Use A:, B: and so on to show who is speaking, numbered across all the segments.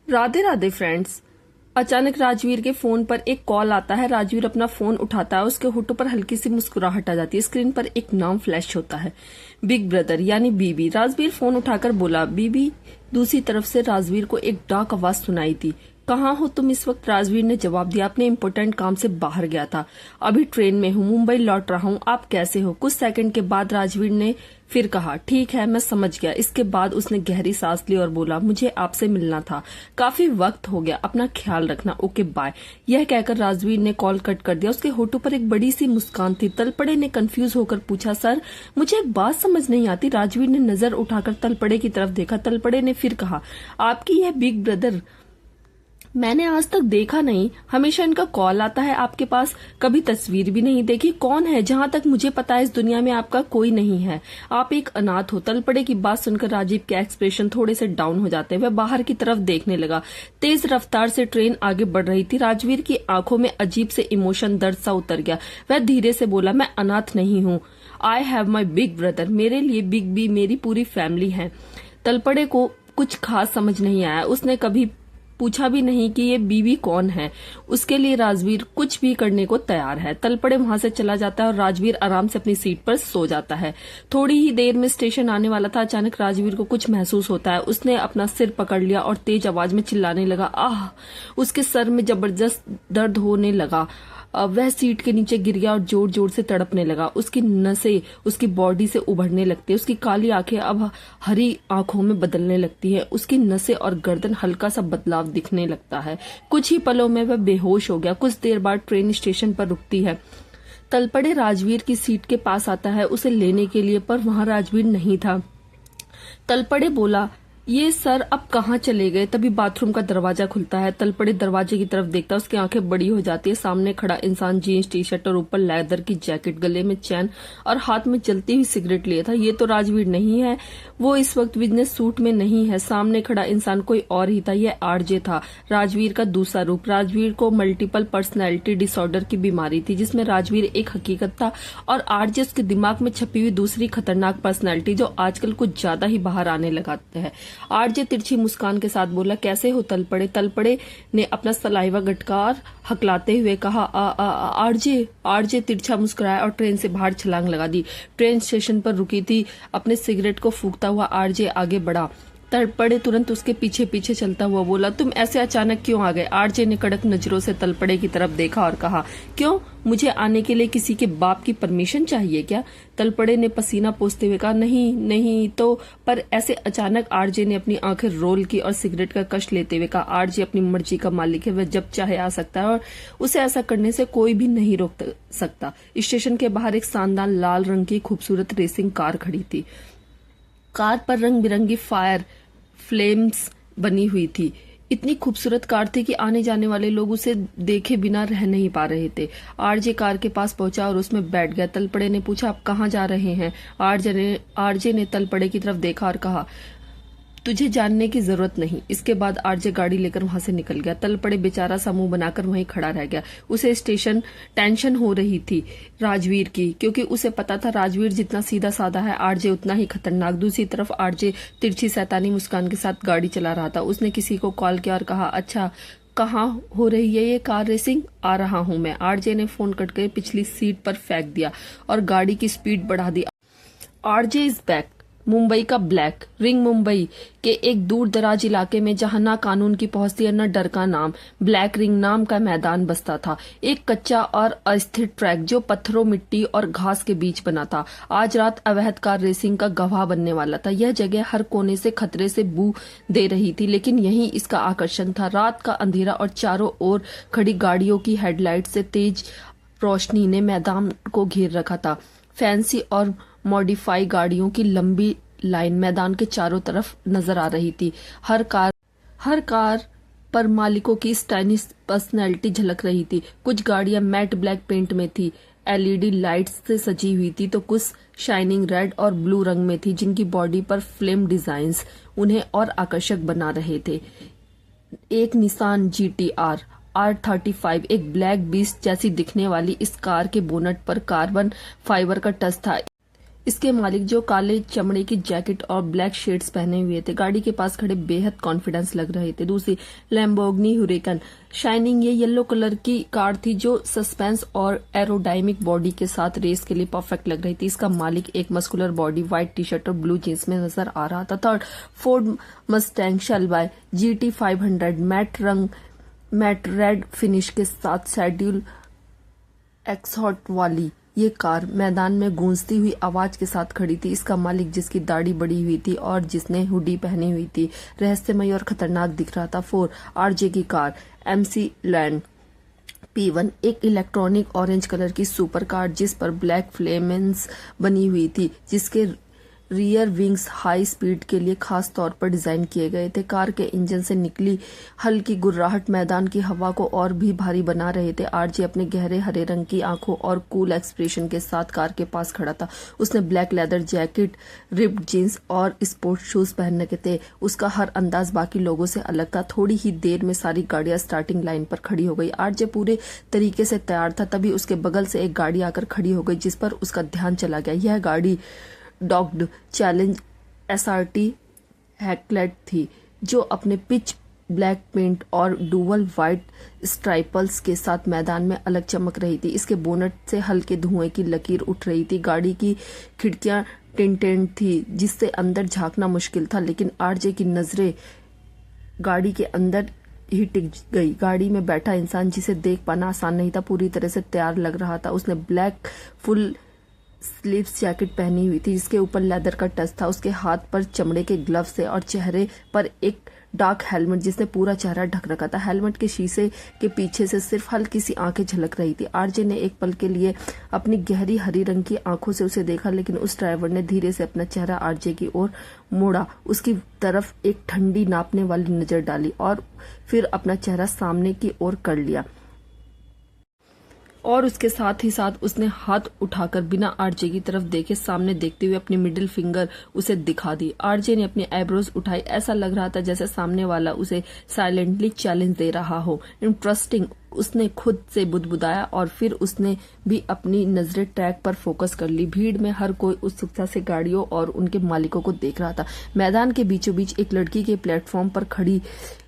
A: Radhe Radhe friends. अचानक राजवीर के phone पर एक कॉल आता है। राजवीर अपना फोन उठाता है, उसके होठों पर हल्की सी मुस्कुराहट आ जाती है। स्क्रीन पर एक नाम फ्लैश होता है, बिग ब्रदर यानी बीबी। राजवीर फोन उठाकर बोला, बीबी। दूसरी तरफ से राजवीर को एक डाक आवाज सुनाई थी। कहाँ हो तुम इस वक्त? राजवीर ने जवाब दिया, अपने इम्पोर्टेंट काम से बाहर गया था, अभी ट्रेन में हूँ, मुंबई लौट रहा हूँ। आप कैसे हो? कुछ सेकंड के बाद राजवीर ने फिर कहा, ठीक है, मैं समझ गया। इसके बाद उसने गहरी सांस ली और बोला, मुझे आपसे मिलना था, काफी वक्त हो गया, अपना ख्याल रखना, ओके बाय। यह कहकर राजवीर ने कॉल कट कर दिया। उसके होठों पर एक बड़ी सी मुस्कान थी। तलपड़े ने कंफ्यूज होकर पूछा, सर मुझे एक बात समझ नहीं आती। राजवीर ने नजर उठाकर तलपड़े की तरफ देखा। तलपड़े ने फिर कहा, आपकी यह बिग ब्रदर मैंने आज तक देखा नहीं, हमेशा इनका कॉल आता है आपके पास, कभी तस्वीर भी नहीं देखी। कौन है? जहां तक मुझे पता है इस दुनिया में आपका कोई नहीं है, आप एक अनाथ हो। तलपड़े की बात सुनकर राजीव के एक्सप्रेशन थोड़े से डाउन हो जाते हैं। वह बाहर की तरफ देखने लगा। तेज रफ्तार से ट्रेन आगे बढ़ रही थी। राजवीर की आंखों में अजीब से इमोशन, दर्द सा उतर गया। वह धीरे से बोला, मैं अनाथ नहीं हूँ, I have my big brother, मेरे लिए बिग बी मेरी पूरी फैमिली है। तलपड़े को कुछ खास समझ नहीं आया। उसने कभी पूछा भी नहीं कि ये बीवी कौन है। उसके लिए राजवीर कुछ भी करने को तैयार है। तलपड़े वहां से चला जाता है और राजवीर आराम से अपनी सीट पर सो जाता है। थोड़ी ही देर में स्टेशन आने वाला था। अचानक राजवीर को कुछ महसूस होता है। उसने अपना सिर पकड़ लिया और तेज आवाज में चिल्लाने लगा, आह। उसके सर में जबरदस्त दर्द होने लगा। वह सीट के नीचे गिर गया और जोर जोर से तड़पने लगा। उसकी नसें उसकी बॉडी से उभरने लगती है। उसकी काली आंखें अब हरी आंखों में बदलने लगती हैं। उसकी नसें और गर्दन हल्का सा बदलाव दिखने लगता है। कुछ ही पलों में वह बेहोश हो गया। कुछ देर बाद ट्रेन स्टेशन पर रुकती है। तलपड़े राजवीर की सीट के पास आता है उसे लेने के लिए, पर वहां राजवीर नहीं था। तलपड़े बोला, ये सर अब कहाँ चले गए? तभी बाथरूम का दरवाजा खुलता है। तलपड़े दरवाजे की तरफ देखता है। उसकी आंखें बड़ी हो जाती है। सामने खड़ा इंसान जीन्स टी शर्ट और ऊपर लेदर की जैकेट, गले में चैन और हाथ में जलती हुई सिगरेट लिए था। ये तो राजवीर नहीं है, वो इस वक्त बिजनेस सूट में नहीं है। सामने खड़ा इंसान कोई और ही था। यह आरजे था, राजवीर का दूसरा रूप। राजवीर को मल्टीपल पर्सनैलिटी डिसऑर्डर की बीमारी थी, जिसमें राजवीर एक हकीकत था और आरजे उसके दिमाग में छपी हुई दूसरी खतरनाक पर्सनैलिटी, जो आजकल कुछ ज्यादा ही बाहर आने लगा है। आरजे तिरछी मुस्कान के साथ बोला, कैसे हो तलपड़े? तलपड़े ने अपना सलाइवा गटकार हकलाते हुए कहा, आरजे। आरजे तिरछा मुस्कुराया और ट्रेन से बाहर छलांग लगा दी। ट्रेन स्टेशन पर रुकी थी। अपने सिगरेट को फूंकता हुआ आरजे आगे बढ़ा। तलपड़े तुरंत उसके पीछे पीछे चलता हुआ बोला, तुम ऐसे अचानक क्यों आ गए? आरजे ने कड़क नजरों से तलपड़े की तरफ देखा और कहा, क्यों? मुझे आने के लिए किसी के बाप की परमिशन चाहिए क्या? तलपड़े ने पसीना पोंछते हुए कहा, नहीं नहीं तो। पर ऐसे अचानक? आरजे ने अपनी आंखें रोल की और सिगरेट का कश लेते हुए कहा, आरजे अपनी मर्जी का मालिक है, वह जब चाहे आ सकता है और उसे ऐसा करने से कोई भी नहीं रोक सकता। स्टेशन के बाहर एक शानदार लाल रंग की खूबसूरत रेसिंग कार खड़ी थी। कार पर रंग बिरंगी फायर फ्लेम्स बनी हुई थी। इतनी खूबसूरत कार थी कि आने जाने वाले लोग उसे देखे बिना रह नहीं पा रहे थे। आरजे कार के पास पहुंचा और उसमें बैठ गया। तलपड़े ने पूछा, आप कहाँ जा रहे हैं? आरजे ने तलपड़े की तरफ देखा और कहा, तुझे जानने की जरूरत नहीं। इसके बाद आरजे गाड़ी लेकर वहां से निकल गया। तलपड़े बेचारा सा मुंह बनाकर वहीं खड़ा रह गया। उसे स्टेशन टेंशन हो रही थी राजवीर की, क्योंकि उसे पता था राजवीर जितना सीधा साधा है, आरजे उतना ही खतरनाक। दूसरी तरफ आरजे तिरछी शैतानी मुस्कान के साथ गाड़ी चला रहा था। उसने किसी को कॉल किया और कहा, अच्छा कहाँ हो रही है ये कार रेसिंग? आ रहा हूं मैं। आरजे ने फोन कट कर पिछली सीट पर फेंक दिया और गाड़ी की स्पीड बढ़ा दी। RJ is back. मुंबई का ब्लैक रिंग, मुंबई के एक दूर दराज इलाके में जहां ना कानून की पहुंच थी न डर का नाम, ब्लैक रिंग नाम का मैदान बसता था। एक कच्चा और अस्थिर ट्रैक जो पत्थरों, मिट्टी और घास के बीच बना था। आज रात अवैध कार रेसिंग का गवाह बनने वाला था। यह जगह हर कोने से खतरे से बू दे रही थी, लेकिन यही इसका आकर्षण था। रात का अंधेरा और चारों ओर खड़ी गाड़ियों की हेडलाइट से तेज रोशनी ने मैदान को घेर रखा था। फैंसी और मॉडिफाई गाड़ियों की लंबी लाइन मैदान के चारों तरफ नजर आ रही थी। हर कार पर मालिकों की स्टाइलिश पर्सनैलिटी झलक रही थी। कुछ गाड़ियां मैट ब्लैक पेंट में थी, एलईडी लाइट्स से सजी हुई थी, तो कुछ शाइनिंग रेड और ब्लू रंग में थी, जिनकी बॉडी पर फ्लेम डिजाइन्स उन्हें और आकर्षक बना रहे थे। एक निसान GTR R35 एक ब्लैक बीस्ट जैसी दिखने वाली इस कार के बोनट पर कार्बन फाइबर का टच था। इसके मालिक जो काले चमड़े की जैकेट और ब्लैक शेड्स पहने हुए थे गाड़ी के पास खड़े बेहद कॉन्फिडेंस लग रहे थे। दूसरी लैम्बोर्गिनी हुरिकेन शाइनिंग ये येलो कलर की कार थी जो सस्पेंस और एरोडाइनमिक बॉडी के साथ रेस के लिए परफेक्ट लग रही थी। इसका मालिक एक muscular body, white T shirt और ब्लू जींस में नजर आ रहा था। Third Ford Mustang Shelby GT 500 matte red finish के साथ शेड्यूल एक्सहॉट वाली ये कार मैदान में गूंजती हुई आवाज के साथ खड़ी थी। इसका मालिक जिसकी दाढ़ी बड़ी हुई थी और जिसने हुडी पहनी हुई थी रहस्यमय और खतरनाक दिख रहा था। 4 RJ की कार MC लैंड P1 एक इलेक्ट्रॉनिक ऑरेंज कलर की सुपर कार जिस पर ब्लैक फ्लेमेंस बनी हुई थी, जिसके रियर विंग्स हाई स्पीड के लिए खास तौर पर डिजाइन किए गए थे। कार के इंजन से निकली हल्की गुर्राहट मैदान की हवा को और भी भारी बना रहे थे। RJ अपने गहरे हरे रंग की आंखों और कूल एक्सप्रेशन के साथ कार के पास खड़ा था। उसने black leather jacket, ripped jeans और स्पोर्ट्स शूज पहन रखे थे। उसका हर अंदाज बाकी लोगों से अलग था। थोड़ी ही देर में सारी गाड़ियां स्टार्टिंग लाइन पर खड़ी हो गई। RJ पूरे तरीके से तैयार था, तभी उसके बगल से एक गाड़ी आकर खड़ी हो गई जिस पर उसका ध्यान चला गया। यह गाड़ी डॉग्ड चैलेंज SRT हैकलेट थी जो अपने पिच ब्लैक पेंट और डुअल व्हाइट स्ट्राइपल्स के साथ मैदान में अलग चमक रही थी। इसके बोनट से हल्के धुएं की लकीर उठ रही थी। गाड़ी की खिड़कियां टिंटेड थी जिससे अंदर झांकना मुश्किल था, लेकिन RJ की नजरें गाड़ी के अंदर ही टिक गई। गाड़ी में बैठा इंसान जिसे देख पाना आसान नहीं था पूरी तरह से तैयार लग रहा था। उसने ब्लैक फुल स्लीव्स जैकेट पहनी हुई थी जिसके ऊपर लेदर का टच था। उसके हाथ पर चमड़े के ग्लव्स थे और चेहरे पर एक डार्क हेलमेट जिसने पूरा चेहरा ढक रखा था। हेलमेट के शीशे के पीछे से सिर्फ हल्की सी आंखें झलक रही थी। RJ ने एक पल के लिए अपनी गहरी हरी रंग की आंखों से उसे देखा, लेकिन उस ड्राइवर ने धीरे से अपना चेहरा RJ की ओर मोड़ा, उसकी तरफ एक ठंडी नापने वाली नजर डाली और फिर अपना चेहरा सामने की ओर कर लिया और उसके साथ ही साथ उसने हाथ उठाकर बिना RJ की तरफ देखे सामने देखते हुए अपनी मिडिल फिंगर उसे दिखा दी। RJ ने अपनी आईब्रोज उठाई। ऐसा लग रहा था जैसे सामने वाला उसे साइलेंटली चैलेंज दे रहा हो। इंटरेस्टिंग, उसने खुद से बुदबुदाया और फिर उसने भी अपनी नजरें ट्रैक पर फोकस कर ली। भीड़ में हर कोई उत्सुकता से गाड़ियों और उनके मालिकों को देख रहा था। मैदान के बीचों बीच एक लड़की के प्लेटफॉर्म पर खड़ी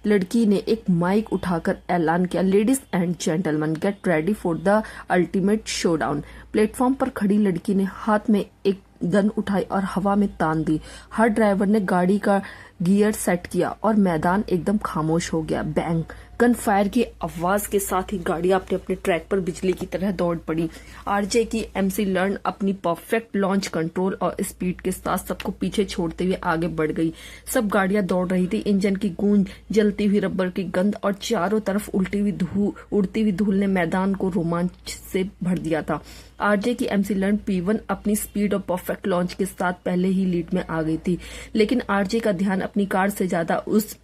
A: लड़की ने एक माइक उठाकर ऐलान किया, ladies and gentleman get ready for the ultimate showdown. Platform पर खड़ी लड़की ने हाथ में एक गन उठाई और हवा में तान दी। हर ड्राइवर ने गाड़ी का गियर सेट किया और मैदान एकदम खामोश हो गया। बैंग, गन फायर की आवाज के साथ ही गाड़ियां अपने अपने ट्रैक पर बिजली की तरह दौड़ पड़ी। RJ की MC लर्न अपनी परफेक्ट लॉन्च कंट्रोल और स्पीड के साथ सबको पीछे छोड़ते हुए आगे बढ़ गई। सब गाड़ियां दौड़ रही थी। इंजन की गूंज, जलती हुई रबर की गंध और चारों तरफ उड़ती हुई धूल ने मैदान को रोमांच से भर दिया था। RJ की MC लर्न P1 अपनी स्पीड और परफेक्ट लॉन्च के साथ पहले ही लीड में आ गई थी, लेकिन RJ का ध्यान अपनी कार से ज्यादा उस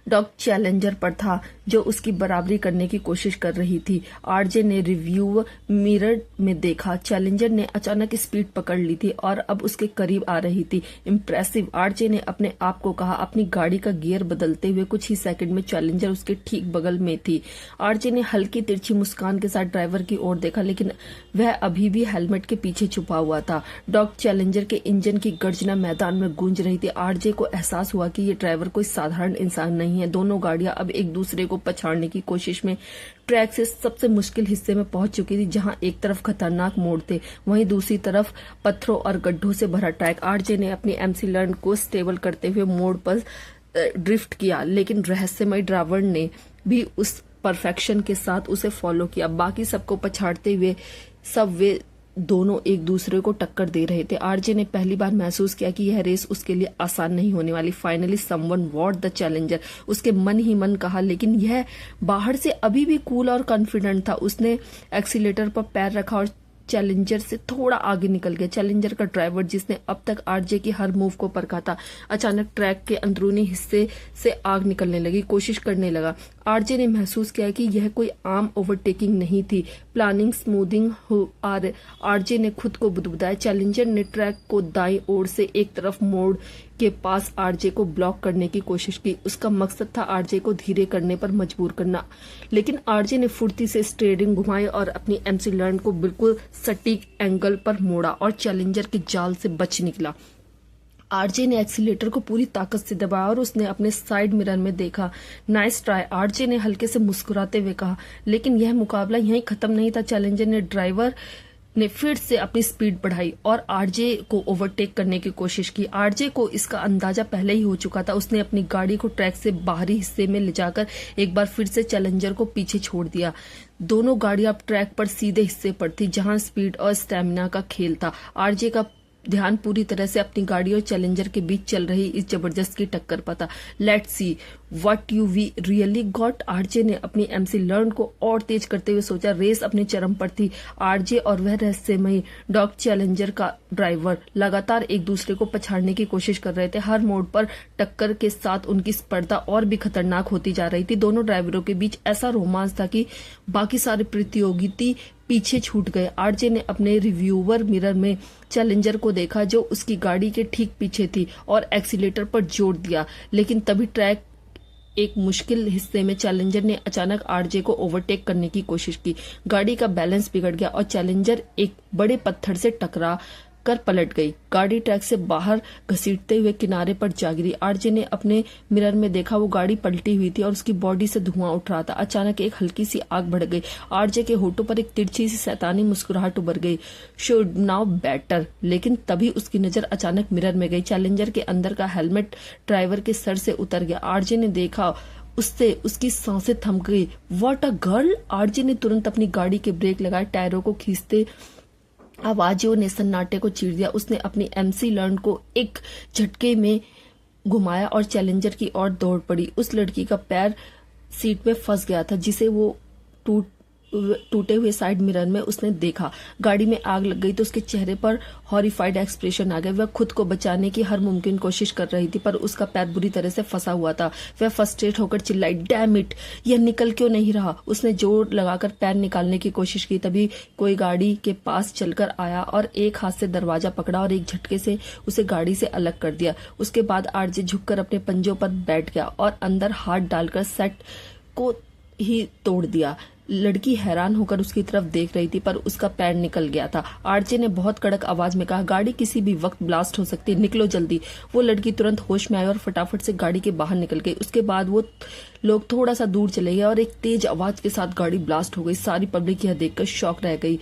A: डॉग चैलेंजर पर था जो उसकी बराबरी करने की कोशिश कर रही थी। RJ ने रिव्यू मिरर में देखा। चैलेंजर ने अचानक स्पीड पकड़ ली थी और अब उसके करीब आ रही थी। इम्प्रेसिव, RJ ने अपने आप को कहा। अपनी गाड़ी का गियर बदलते हुए कुछ ही सेकंड में चैलेंजर उसके ठीक बगल में थी। RJ ने हल्की तिरछी मुस्कान के साथ ड्राइवर की ओर देखा, लेकिन वह अभी भी हेलमेट के पीछे छुपा हुआ था। डॉग चैलेंजर के इंजन की गर्जना मैदान में गूंज रही थी। RJ को एहसास हुआ कि ये ड्राइवर कोई साधारण इंसान नहीं है। दोनों गाड़ियां अब एक दूसरे को पछाड़ने की कोशिश में ट्रैक से सबसे मुश्किल हिस्से में पहुंच चुकी थी, जहां एक तरफ खतरनाक मोड़ थे, वहीं दूसरी तरफ पत्थरों और गड्ढों से भरा ट्रैक। RJ ने अपनी MC लर्न को स्टेबल करते हुए मोड़ पर ड्रिफ्ट किया, लेकिन रहस्यमय ड्राइवर ने भी उस परफेक्शन के साथ उसे फॉलो किया। बाकी सबको पछाड़ते हुए सब वे दोनों एक दूसरे को टक्कर दे रहे थे। RJ ने पहली बार महसूस किया कि यह रेस उसके लिए आसान नहीं होने वाली। Finally someone what the challenger, उसके मन ही मन कहा, लेकिन यह बाहर से अभी भी कूल और कॉन्फिडेंट था। उसने एक्सीलेटर पर पैर रखा और चैलेंजर से थोड़ा आगे निकल गया। चैलेंजर का ड्राइवर, जिसने अब तक RJ की हर मूव को परखा था, अचानक ट्रैक के अंदरूनी हिस्से से आग निकलने लगी, कोशिश करने लगा। RJ ने महसूस किया कि यह कोई आम ओवरटेकिंग नहीं थी, प्लानिंग स्मूथिंग हो। RJ ने खुद को बुदबुदाया। चैलेंजर ने ट्रैक को दाईं ओर से एक तरफ मोड़ के पास आरजे को ब्लॉक करने की कोशिश की। उसका मकसद था आरजे को धीरे करने पर मजबूर करना, लेकिन आरजे ने फुर्ती से स्टीयरिंग घुमाई और अपनी एमसी लर्न को बिल्कुल सटीक एंगल पर मोड़ा और चैलेंजर के जाल से बच निकला। आरजे ने एक्सीलेटर को पूरी ताकत से दबाया और उसने अपने साइड मिरर में देखा। नाइस ट्राई, आरजे ने हल्के से मुस्कुराते हुए कहा। लेकिन यह मुकाबला यहीं खत्म नहीं था। चैलेंजर ने ड्राइवर ने फिर से अपनी स्पीड बढ़ाई और आरजे को ओवरटेक करने की कोशिश की। आरजे को इसका अंदाजा पहले ही हो चुका था। उसने अपनी गाड़ी को ट्रैक से बाहरी हिस्से में ले जाकर एक बार फिर से चैलेंजर को पीछे छोड़ दिया। दोनों गाड़ियां अब ट्रैक पर सीधे हिस्से पर थी, जहां स्पीड और स्टैमिना का खेल था। आरजे का ध्यान पूरी तरह से अपनी गाड़ी और चैलेंजर के बीच चल रही इस जबरदस्त की टक्कर पर था। Let's see what you we really got. RJ ने अपनी एमसी लर्न को और तेज करते हुए सोचा। रेस अपने चरम पर थी। आरजे और वह रहस्यमयी डॉग चैलेंजर का ड्राइवर लगातार एक दूसरे को पछाड़ने की कोशिश कर रहे थे। हर मोड़ पर टक्कर के साथ उनकी स्पर्धा और भी खतरनाक होती जा रही थी। दोनों ड्राइवरों के बीच ऐसा रोमांच था कि बाकी सारे प्रतियोगी पीछे छूट गए। आरजे ने अपने रिव्यूअर मिरर में चैलेंजर को देखा, जो उसकी गाड़ी के ठीक पीछे थी, और एक्सीलेटर पर जोर दिया। लेकिन तभी ट्रैक एक मुश्किल हिस्से में चैलेंजर ने अचानक आरजे को ओवरटेक करने की कोशिश की। गाड़ी का बैलेंस बिगड़ गया और चैलेंजर एक बड़े पत्थर से टकरा कर पलट गई। गाड़ी ट्रैक से बाहर घसीटते हुए किनारे पर जा गिरी। आरजे ने अपने मिरर में देखा, वो गाड़ी पलटी हुई थी और उसकी बॉडी से धुआं उठ रहा था। अचानक एक हल्की सी आग बढ़ गई। आरजे के होठों पर एक तिरछी सी शैतानी मुस्कुराहट उभर गई। Should now better. लेकिन तभी उसकी नजर अचानक मिरर में गई। चैलेंजर के अंदर का हेलमेट ड्राइवर के सर से उतर गया। आरजे ने देखा, उससे उसकी सांसें थम गई। What a girl. आरजे ने तुरंत अपनी गाड़ी के ब्रेक लगाए। टायरों को खींचते आवाजों ने सन्नाटे को चीर दिया। उसने अपनी एमसी लर्न को एक झटके में घुमाया और चैलेंजर की ओर दौड़ पड़ी। उस लड़की का पैर सीट में फंस गया था, जिसे वो टूटे हुए साइड मिरर में उसने देखा। गाड़ी में आग लग गई तो उसके चेहरे पर हॉरिफाइड एक्सप्रेशन आ गया। वह खुद को बचाने की हर मुमकिन कोशिश कर रही थी, पर उसका पैर बुरी तरह से फंसा हुआ था। वह फ्रस्ट्रेट होकर चिल्लाई, डैम इट, यह निकल क्यों नहीं रहा। उसने जोर लगाकर पैर निकालने की कोशिश की। तभी कोई गाड़ी के पास चलकर आया और एक हाथ से दरवाजा पकड़ा और एक झटके से उसे गाड़ी से अलग कर दिया। उसके बाद आरजे झुककर अपने पंजों पर बैठ गया और अंदर हाथ डालकर सेट को ही तोड़ दिया। लड़की हैरान होकर उसकी तरफ देख रही थी, पर उसका पैर निकल गया था। आरजे ने बहुत कड़क आवाज में कहा, गाड़ी किसी भी वक्त ब्लास्ट हो सकती है, निकलो जल्दी। वो लड़की तुरंत होश में आई और फटाफट से गाड़ी के बाहर निकल गई। उसके बाद वो लोग थोड़ा सा दूर चले गए और एक तेज आवाज के साथ गाड़ी ब्लास्ट हो गई। सारी पब्लिक यह देखकर शॉक रह गई।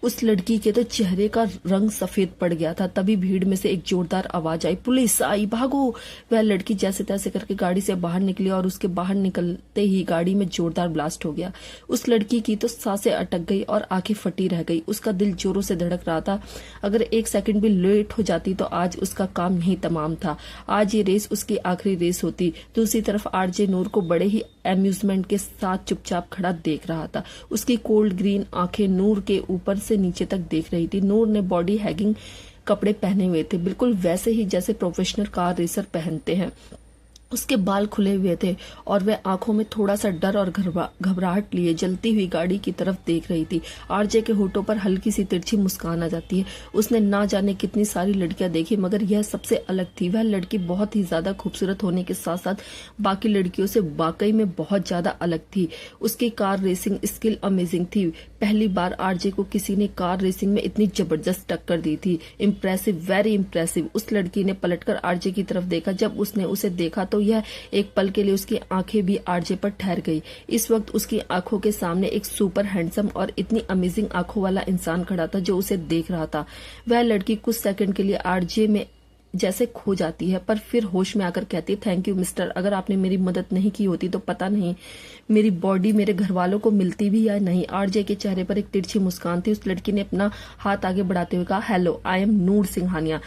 A: उस लड़की के तो चेहरे का रंग सफेद पड़ गया था। तभी भीड़ में से एक जोरदार आवाज आई, पुलिस आई, भागो। वह लड़की जैसे तैसे करके गाड़ी से बाहर निकली और उसके बाहर निकलते ही गाड़ी में जोरदार ब्लास्ट हो गया। उस लड़की की तो सांसें अटक गई और आंखें फटी रह गई। उसका दिल जोरों से धड़क रहा था। अगर एक सेकंड भी लेट हो जाती तो आज उसका काम यही तमाम था। आज ये रेस उसकी आखिरी रेस होती। दूसरी तरफ आरजे नूर को बड़े ही एम्यूजमेंट के साथ चुपचाप खड़ा देख रहा था। उसकी कोल्ड ग्रीन आंखें नूर के ऊपर से नीचे तक देख रही थी। नूर ने बॉडी हैगिंग कपड़े पहने हुए थे, बिल्कुल वैसे ही जैसे प्रोफेशनल कार रेसर पहनते हैं। उसके बाल खुले हुए थे और वह आंखों में थोड़ा सा डर और घबराहट लिए जलती हुई गाड़ी की तरफ देख रही थी। आरजे के होठों पर हल्की सी तिरछी मुस्कान आ जाती है। उसने ना जाने कितनी सारी लड़कियां देखी, मगर यह सबसे अलग थी। वह लड़की बहुत ही ज्यादा खूबसूरत होने के साथ साथ बाकी लड़कियों से वाकई में बहुत ज्यादा अलग थी। उसकी कार रेसिंग स्किल अमेजिंग थी। पहली बार आरजे को किसी ने कार रेसिंग में इतनी जबरदस्त टक्कर दी थी। Impressive, very impressive. उस लड़की ने पलटकर आरजे की तरफ देखा। जब उसने उसे देखा तो यह एक पल के लिए उसकी आंखें भी आरजे पर ठहर गई। इस वक्त उसकी आंखों के सामने एक सुपर हैंडसम और इतनी अमेजिंग आंखों वाला इंसान खड़ा था जो उसे देख रहा था। वह लड़की कुछ सेकंड के लिए आरजे में जैसे खो जाती है, पर फिर होश में आकर कहती है, थैंक यू मिस्टर, अगर आपने मेरी मदद नहीं की होती तो पता नहीं मेरी बॉडी मेरे घर वालों को मिलती भी या नहीं। आरजे के चेहरे पर एक तिरछी मुस्कान थी। उस लड़की ने अपना हाथ आगे बढ़ाते हुए कहा, hello, I am Noor Singhania,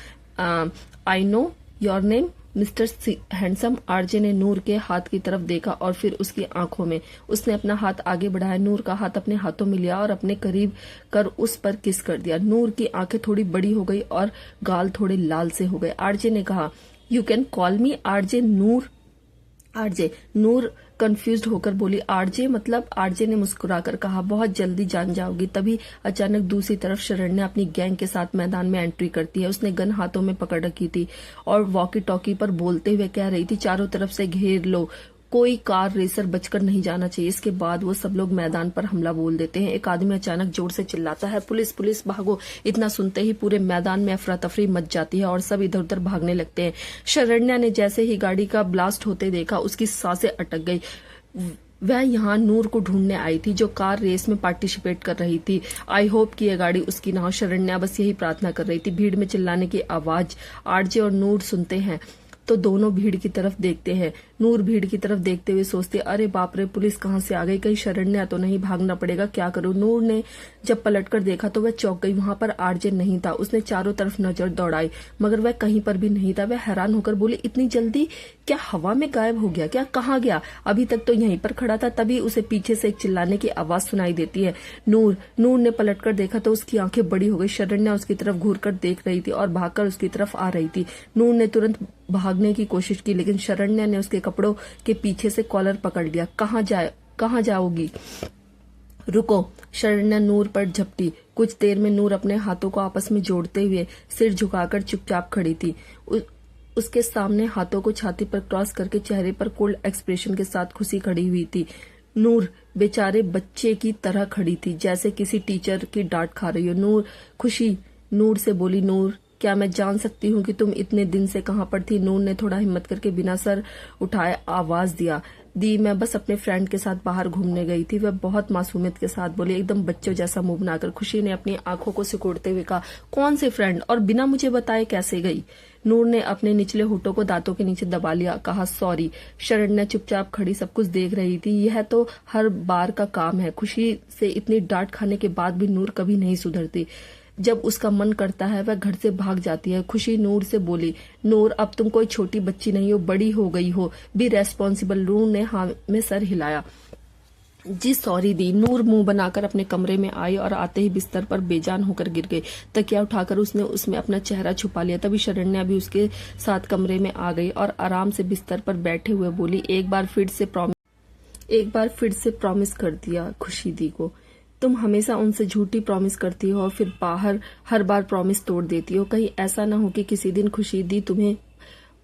A: I know your name mister handsome. RJ ने नूर के हाथ की तरफ देखा और फिर उसकी आंखों में। उसने अपना हाथ आगे बढ़ाया, नूर का हाथ अपने हाथों में लिया और अपने करीब कर उस पर किस कर दिया। नूर की आंखें थोड़ी बड़ी हो गई और गाल थोड़े लाल से हो गए। आरजे ने कहा, you can call me RJ Noor. RJ. Noor confused होकर बोली, आरजे मतलब? आरजे ने मुस्कुराकर कहा, बहुत जल्दी जान जाओगी। तभी अचानक दूसरी तरफ शरण्या अपनी गैंग के साथ मैदान में एंट्री करती है। उसने गन हाथों में पकड़ रखी थी और वॉकी टॉकी पर बोलते हुए कह रही थी, चारों तरफ से घेर लो, कोई कार रेसर बचकर नहीं जाना चाहिए। इसके बाद वो सब लोग मैदान पर हमला बोल देते हैं। एक आदमी अचानक जोर से चिल्लाता है, पुलिस पुलिस भागो। इतना सुनते ही पूरे मैदान में अफरा तफरी मच जाती है और सब इधर उधर भागने लगते हैं। शरण्या ने जैसे ही गाड़ी का ब्लास्ट होते देखा, उसकी सांसें अटक गई। वह यहाँ नूर को ढूंढने आई थी, जो कार रेस में पार्टिसिपेट कर रही थी। आई होप कि यह गाड़ी उसकी ना हो। शरण्या बस यही प्रार्थना कर रही थी। भीड़ में चिल्लाने की आवाज आरजे और नूर सुनते हैं तो दोनों भीड़ की तरफ देखते हैं। नूर भीड़ की तरफ देखते हुए सोचते, अरे बाप रे, पुलिस कहाँ से आ गई? कहीं शरण्या तो नहीं? भागना पड़ेगा, क्या करूं? नूर ने जब पलटकर देखा तो वह चौंक गई। वहां पर आरजे नहीं था। उसने चारों तरफ नजर दौड़ाई मगर वह कहीं पर भी नहीं था। वह हैरान होकर बोली, इतनी जल्दी? क्या हवा में गायब हो गया क्या? कहाँ गया? अभी तक तो यहीं पर खड़ा था। तभी उसे पीछे से एक चिल्लाने की आवाज सुनाई देती है, नूर। नूर ने पलटकर देखा तो उसकी आंखें बड़ी हो गई। शरण्या उसकी तरफ घूरकर देख रही थी और भागकर उसकी तरफ आ रही थी। नूर ने तुरंत भागने की कोशिश की लेकिन शरण्या ने उसके कपड़ों के पीछे से कॉलर पकड़ लिया। कहाँ जाओगी? रुको। शरण्या नूर पर झपटी। कुछ देर में नूर अपने हाथों को आपस में जोड़ते हुए सिर झुकाकर चुपचाप खड़ी थी। उसके सामने हाथों को छाती पर क्रॉस करके चेहरे पर कोल्ड एक्सप्रेशन के साथ खुशी खड़ी हुई थी। नूर बेचारे बच्चे की तरह खड़ी थी, जैसे किसी टीचर की डांट खा रही हो। खुशी नूर से बोली, नूर क्या मैं जान सकती हूँ कि तुम इतने दिन से कहाँ पर थी? नूर ने थोड़ा हिम्मत करके बिना सर उठाए आवाज दी, मैं बस अपने फ्रेंड के साथ बाहर घूमने गई थी। वह बहुत मासूमियत के साथ बोली, एकदम बच्चों जैसा मुंह बनाकर। खुशी ने अपनी आंखों को सिकुड़ते हुए कहा, कौन से फ्रेंड? और बिना मुझे बताए कैसे गई? नूर ने अपने निचले होठों को दांतों के नीचे दबा लिया, कहा, सॉरी। शरण्या चुपचाप खड़ी सब कुछ देख रही थी। यह तो हर बार का काम है। खुशी से इतनी डांट खाने के बाद भी नूर कभी नहीं सुधरती। जब उसका मन करता है वह घर से भाग जाती है। खुशी नूर से बोली, नूर अब तुम कोई छोटी बच्ची नहीं हो, बड़ी हो गई हो, बी रेस्पॉन्सिबल। नूर ने हाँ में सर हिलाया। जी सॉरी दी। नूर मुंह बनाकर अपने कमरे में आई और आते ही बिस्तर पर बेजान होकर गिर गई। तकिया उठाकर उसने उसमें अपना चेहरा छुपा लिया। तभी शरण्या भी उसके साथ कमरे में आ गई और आराम से बिस्तर पर बैठे हुए बोली, एक बार फिर से प्रॉमिस कर दिया खुशी दी को। तुम हमेशा उनसे झूठी प्रॉमिस करती हो और फिर हर बार प्रॉमिस तोड़ देती हो। कहीं ऐसा ना हो कि किसी दिन खुशी दी तुम्हें